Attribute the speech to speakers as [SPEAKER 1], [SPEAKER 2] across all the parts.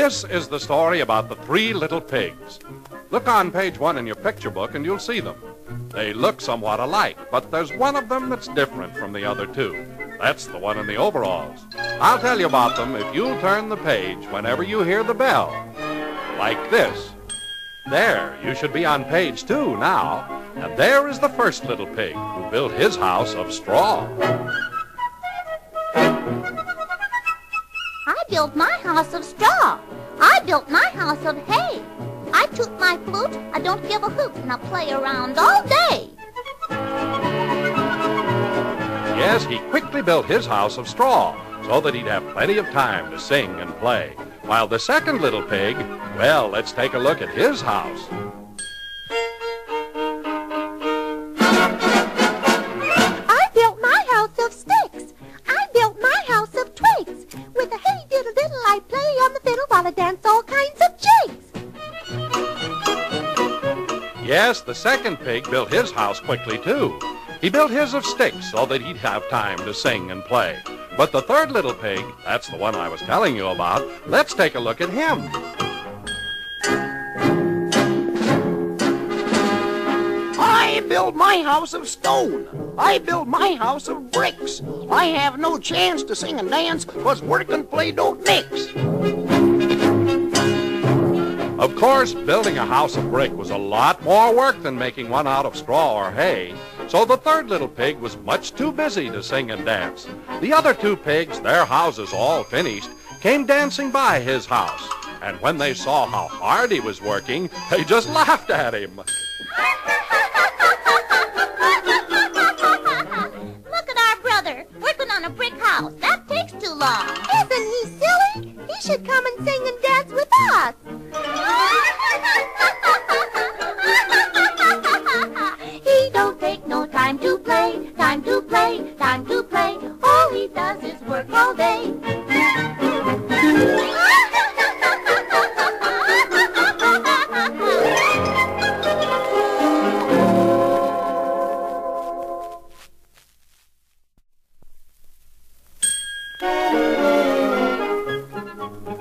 [SPEAKER 1] This is the story about the three little pigs. Look on page 1 in your picture book and you'll see them. They look somewhat alike, but there's one of them that's different from the other two. That's the one in the overalls. I'll tell you about them if you'll turn the page whenever you hear the bell. Like this. There, you should be on page 2 now. And there is the first little pig who built his house of straw.
[SPEAKER 2] I built my house of straw. I built my house of hay. I toot my flute, I don't give a hoot, and I play around all day.
[SPEAKER 1] Yes, he quickly built his house of straw so that he'd have plenty of time to sing and play. While the second little pig, well, let's take a look at his house.
[SPEAKER 2] I built my house of sticks. I built my house of twigs. With a hey diddle diddle, I play on the fiddle while I dance all kinds of jigs.
[SPEAKER 1] Yes, the second pig built his house quickly, too. He built his of sticks so that he'd have time to sing and play. But the third little pig, that's the one I was telling you about, let's take a look at him.
[SPEAKER 3] I build my house of stone. I build my house of bricks. I have no chance to sing and dance, 'cause work and play don't mix.
[SPEAKER 1] Of course, building a house of brick was a lot more work than making one out of straw or hay. So the third little pig was much too busy to sing and dance. The other two pigs, their houses all finished, came dancing by his house. And when they saw how hard he was working, they just laughed at him.
[SPEAKER 2] Look at our brother, working on a brick house. That takes too long. Isn't he silly? He should come and sing and dance with us. He don't take no time to play, time to play, time to play. All he does is work all day.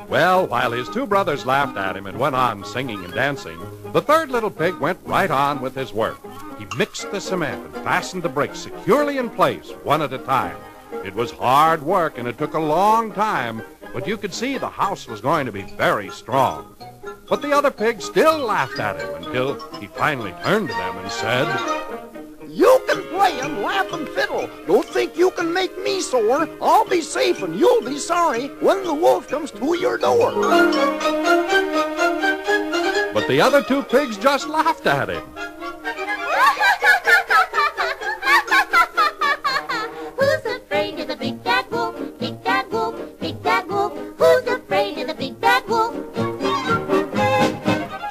[SPEAKER 1] Well, while his two brothers laughed at him and went on singing and dancing, the third little pig went right on with his work. He mixed the cement and fastened the bricks securely in place, one at a time. It was hard work and it took a long time, but you could see the house was going to be very strong. But the other pigs still laughed at him until he finally turned to them and said,
[SPEAKER 3] You can play and laugh and fiddle. Don't think you can make me sore. I'll be safe and you'll be sorry when the wolf comes to your door.
[SPEAKER 1] But the other two pigs just laughed at him.
[SPEAKER 2] Who's afraid of the big bad wolf? Big bad wolf, big bad wolf. Who's afraid of the big bad wolf?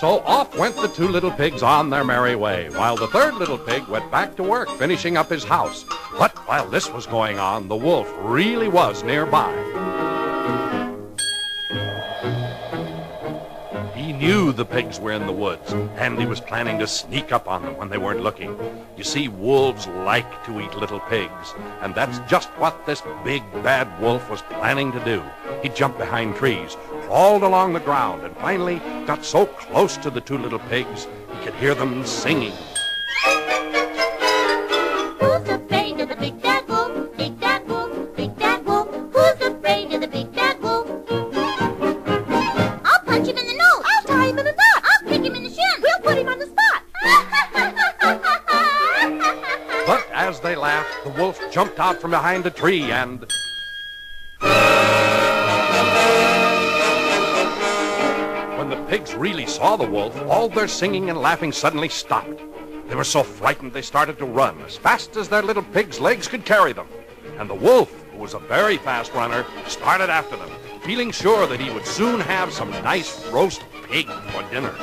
[SPEAKER 1] So off went the two little pigs on their merry way, while the third little pig went back to work finishing up his house. But while this was going on, the wolf really was nearby. He knew the pigs were in the woods, and he was planning to sneak up on them when they weren't looking. You see, wolves like to eat little pigs, and that's just what this big bad wolf was planning to do. He jumped behind trees, crawled along the ground, and finally got so close to the two little pigs he could hear them singing.
[SPEAKER 2] Who's afraid of the big bad wolf? Big bad wolf, big bad wolf. Who's afraid of the big bad wolf? I'll punch him in the nose. I'll tie him in a knot. I'll kick him in the shin. We'll put him on the spot.
[SPEAKER 1] But as they laughed, the wolf jumped out from behind a tree and... When the pigs really saw the wolf, all their singing and laughing suddenly stopped. They were so frightened they started to run as fast as their little pig's legs could carry them. And the wolf, who was a very fast runner, started after them, feeling sure that he would soon have some nice roast pig for dinner.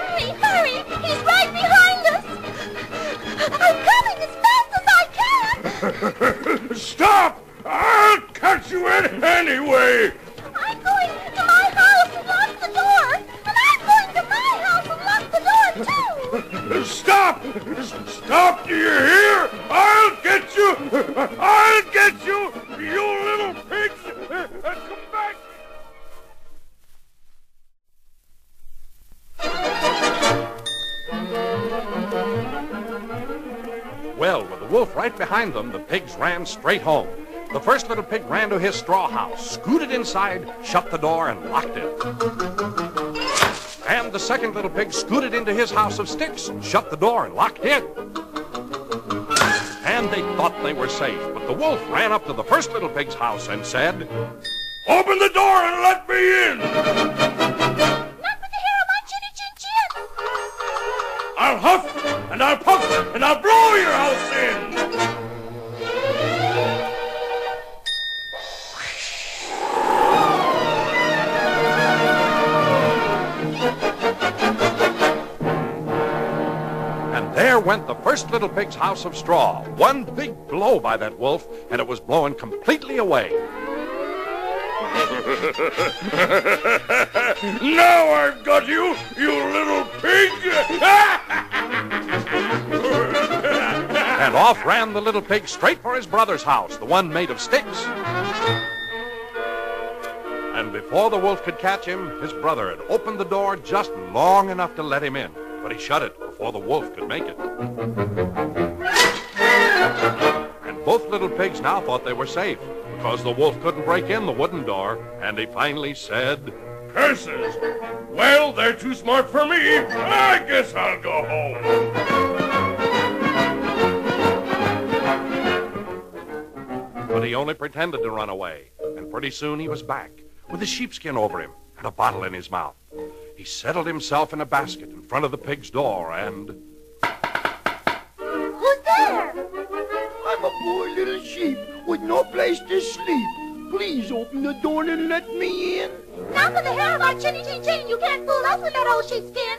[SPEAKER 2] Hurry, hurry! He's right behind us! I'm coming as fast as I can!
[SPEAKER 4] Stop! I'll catch you anyway!
[SPEAKER 2] I'm going to my house and lock the door! And I'm going to my house and lock the door, too!
[SPEAKER 4] Stop! Stop! Do you hear? I'll get you! I'll get you! You little pigs!
[SPEAKER 1] wolf right behind them, the pigs ran straight home. The first little pig ran to his straw house, scooted inside, shut the door, and locked it. And the second little pig scooted into his house of sticks, shut the door, and locked it. And they thought they were safe, but the wolf ran up to the first little pig's house and said,
[SPEAKER 4] Open the door and let me in!
[SPEAKER 2] Not with the hair on my chinny chin chin.
[SPEAKER 4] I'll huff and I'll puff and I'll blow your house in!
[SPEAKER 1] There went the first little pig's house of straw. One big blow by that wolf, and it was blown completely away.
[SPEAKER 4] Now I've got you, you little pig!
[SPEAKER 1] And off ran the little pig straight for his brother's house, the one made of sticks. And before the wolf could catch him, his brother had opened the door just long enough to let him in. But he shut it before the wolf could make it. And both little pigs now thought they were safe, because the wolf couldn't break in the wooden door, and he finally said,
[SPEAKER 4] Curses! Well, they're too smart for me. I guess I'll go home.
[SPEAKER 1] But he only pretended to run away, and pretty soon he was back, with a sheepskin over him and a bottle in his mouth. He settled himself in a basket in front of the pig's door and...
[SPEAKER 2] Who's there?
[SPEAKER 3] I'm a poor little sheep with no place to sleep. Please open the door and let me in.
[SPEAKER 2] Not with the hair on my chinny chin chin. You can't fool us with that old sheepskin.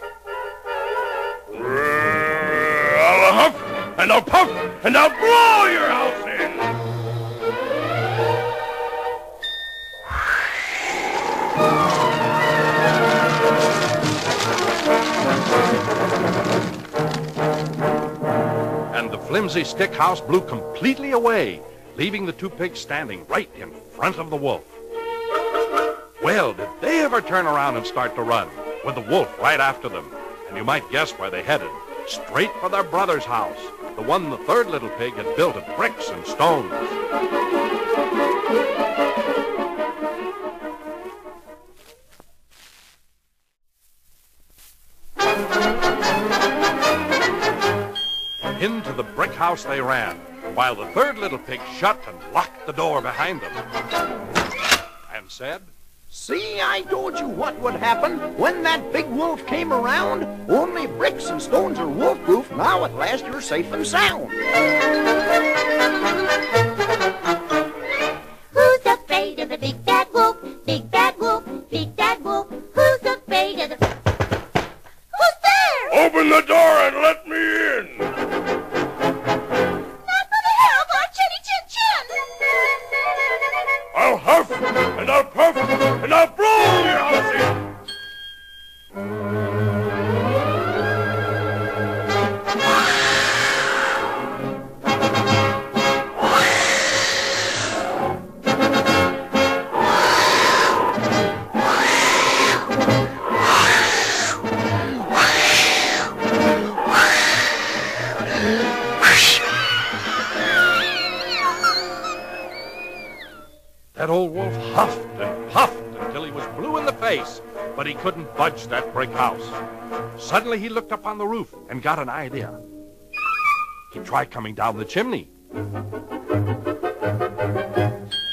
[SPEAKER 4] I'll huff and I'll puff and I'll blow your house in!
[SPEAKER 1] And the flimsy stick house blew completely away, leaving the two pigs standing right in front of the wolf. Well, did they ever turn around and start to run, with the wolf right after them? And you might guess where they headed. Straight for their brother's house, the one the third little pig had built of bricks and stones. Into the brick house they ran, while the third little pig shut and locked the door behind them. And said,
[SPEAKER 3] See, I told you what would happen when that big wolf came around. Only bricks and stones are wolf-proof. Now at last you're safe and sound.
[SPEAKER 2] Who's afraid of the big bad wolf? Big bad wolf, big bad wolf. Who's afraid of the... Who's there?
[SPEAKER 4] Open the door and let me in!
[SPEAKER 2] Not for the hair of our chinny chin chin.
[SPEAKER 4] I'll huff and I'll puff and I'll blow your house in!
[SPEAKER 1] that old wolf huffed and puffed until he was blue in the face, but he couldn't budge that brick house. Suddenly he looked up on the roof and got an idea. He tried coming down the chimney.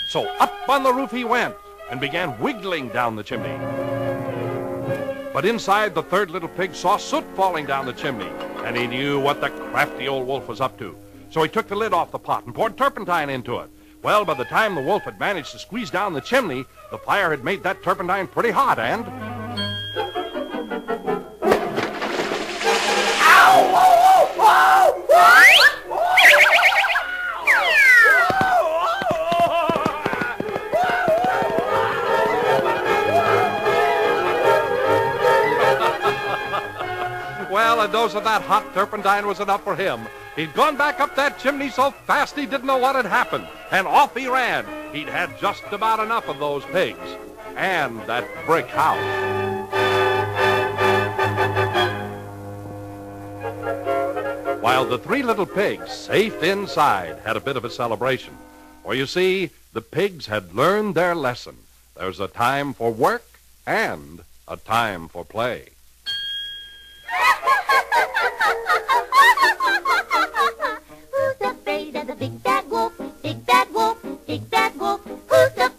[SPEAKER 1] So up on the roof he went and began wiggling down the chimney. But inside, the third little pig saw soot falling down the chimney, and he knew what the crafty old wolf was up to. So he took the lid off the pot and poured turpentine into it. Well, by the time the wolf had managed to squeeze down the chimney, the fire had made that turpentine pretty hot, and... Well, a dose of that hot turpentine was enough for him. He'd gone back up that chimney so fast he didn't know what had happened. And off he ran. He'd had just about enough of those pigs. And that brick house. while the three little pigs, safe inside, had a bit of a celebration. For you see, the pigs had learned their lesson. There's a time for work and a time for play.
[SPEAKER 2] Who's afraid of the big bad wolf? Big bad wolf, big bad wolf. Who's afraid?